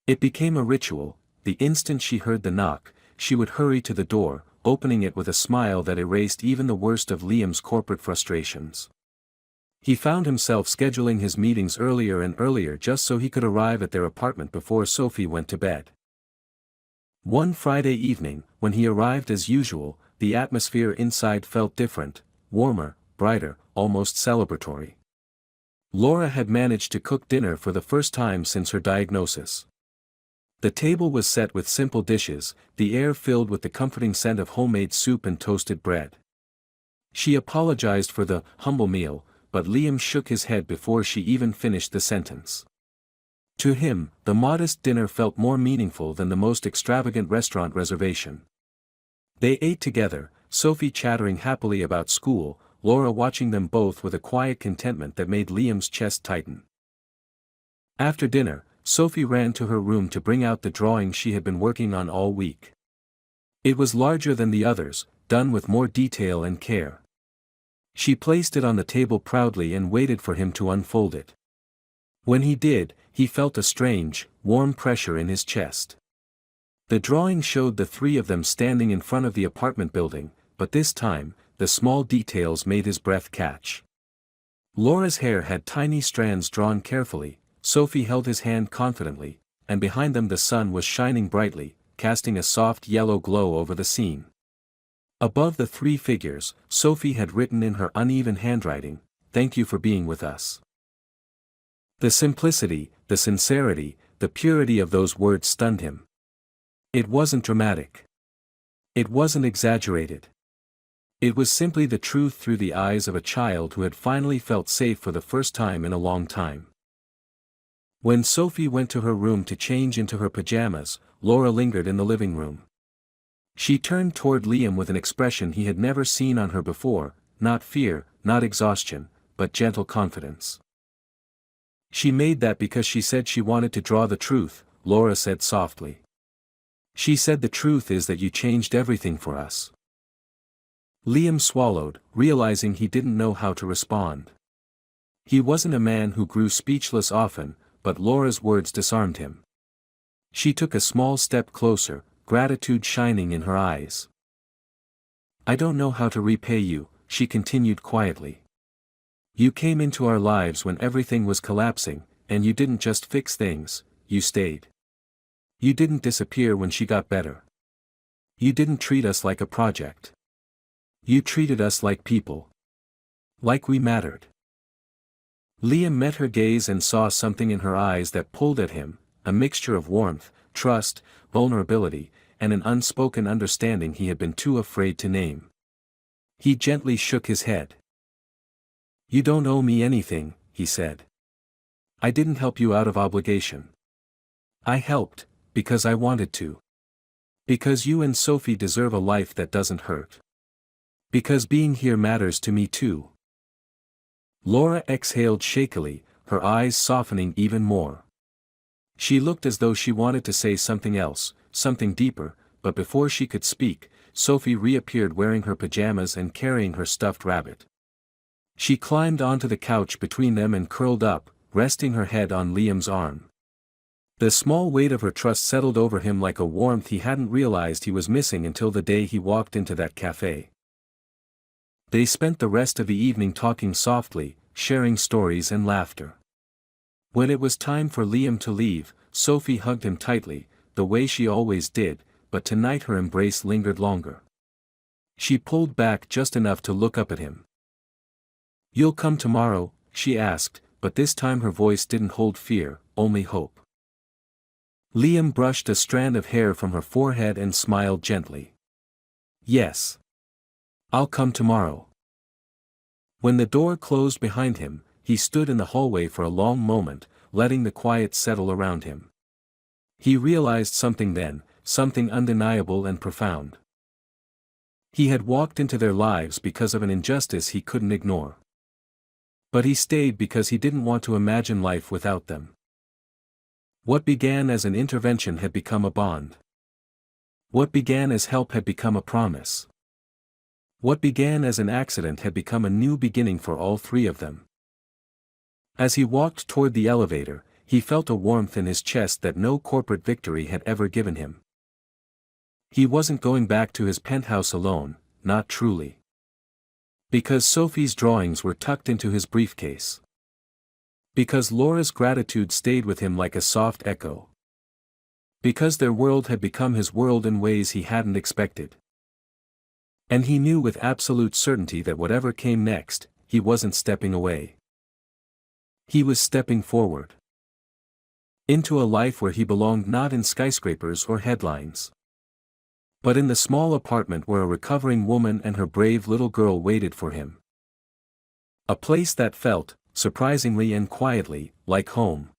It became a ritual. The instant she heard the knock, she would hurry to the door, opening it with a smile that erased even the worst of Liam's corporate frustrations. He found himself scheduling his meetings earlier and earlier just so he could arrive at their apartment before Sophie went to bed. One Friday evening, when he arrived as usual, the atmosphere inside felt different, warmer, brighter, almost celebratory. Laura had managed to cook dinner for the first time since her diagnosis. The table was set with simple dishes, the air filled with the comforting scent of homemade soup and toasted bread. She apologized for the humble meal, but Liam shook his head before she even finished the sentence. To him, the modest dinner felt more meaningful than the most extravagant restaurant reservation. They ate together, Sophie chattering happily about school, Laura watching them both with a quiet contentment that made Liam's chest tighten. After dinner, Sophie ran to her room to bring out the drawing she had been working on all week. It was larger than the others, done with more detail and care. She placed it on the table proudly and waited for him to unfold it. When he did, he felt a strange, warm pressure in his chest. The drawing showed the three of them standing in front of the apartment building, but this time, the small details made his breath catch. Laura's hair had tiny strands drawn carefully, Sophie held his hand confidently, and behind them the sun was shining brightly, casting a soft yellow glow over the scene. Above the three figures, Sophie had written in her uneven handwriting, "Thank you for being with us." The simplicity, the sincerity, the purity of those words stunned him. It wasn't dramatic. It wasn't exaggerated. It was simply the truth through the eyes of a child who had finally felt safe for the first time in a long time. When Sophie went to her room to change into her pajamas, Laura lingered in the living room. She turned toward Liam with an expression he had never seen on her before, not fear, not exhaustion, but gentle confidence. "She made that because she said she wanted to draw the truth," Laura said softly. "She said the truth is that you changed everything for us." Liam swallowed, realizing he didn't know how to respond. He wasn't a man who grew speechless often, but Laura's words disarmed him. She took a small step closer, gratitude shining in her eyes. "I don't know how to repay you," she continued quietly. "You came into our lives when everything was collapsing, and you didn't just fix things, you stayed. You didn't disappear when she got better. You didn't treat us like a project. You treated us like people. Like we mattered." Liam met her gaze and saw something in her eyes that pulled at him, a mixture of warmth, trust, vulnerability, and an unspoken understanding he had been too afraid to name. He gently shook his head. "You don't owe me anything," he said. "I didn't help you out of obligation. I helped, because I wanted to. Because you and Sophie deserve a life that doesn't hurt. Because being here matters to me too." Laura exhaled shakily, her eyes softening even more. She looked as though she wanted to say something else, something deeper, but before she could speak, Sophie reappeared wearing her pajamas and carrying her stuffed rabbit. She climbed onto the couch between them and curled up, resting her head on Liam's arm. The small weight of her trust settled over him like a warmth he hadn't realized he was missing until the day he walked into that cafe. They spent the rest of the evening talking softly, sharing stories and laughter. When it was time for Liam to leave, Sophie hugged him tightly, the way she always did, but tonight her embrace lingered longer. She pulled back just enough to look up at him. "You'll come tomorrow?" she asked, but this time her voice didn't hold fear, only hope. Liam brushed a strand of hair from her forehead and smiled gently. "Yes. I'll come tomorrow." When the door closed behind him, he stood in the hallway for a long moment, letting the quiet settle around him. He realized something then, something undeniable and profound. He had walked into their lives because of an injustice he couldn't ignore. But he stayed because he didn't want to imagine life without them. What began as an intervention had become a bond. What began as help had become a promise. What began as an accident had become a new beginning for all three of them. As he walked toward the elevator, he felt a warmth in his chest that no corporate victory had ever given him. He wasn't going back to his penthouse alone, not truly. Because Sophie's drawings were tucked into his briefcase. Because Laura's gratitude stayed with him like a soft echo. Because their world had become his world in ways he hadn't expected. And he knew with absolute certainty that whatever came next, he wasn't stepping away. He was stepping forward. Into a life where he belonged, not in skyscrapers or headlines, but in the small apartment where a recovering woman and her brave little girl waited for him. A place that felt, surprisingly and quietly, like home.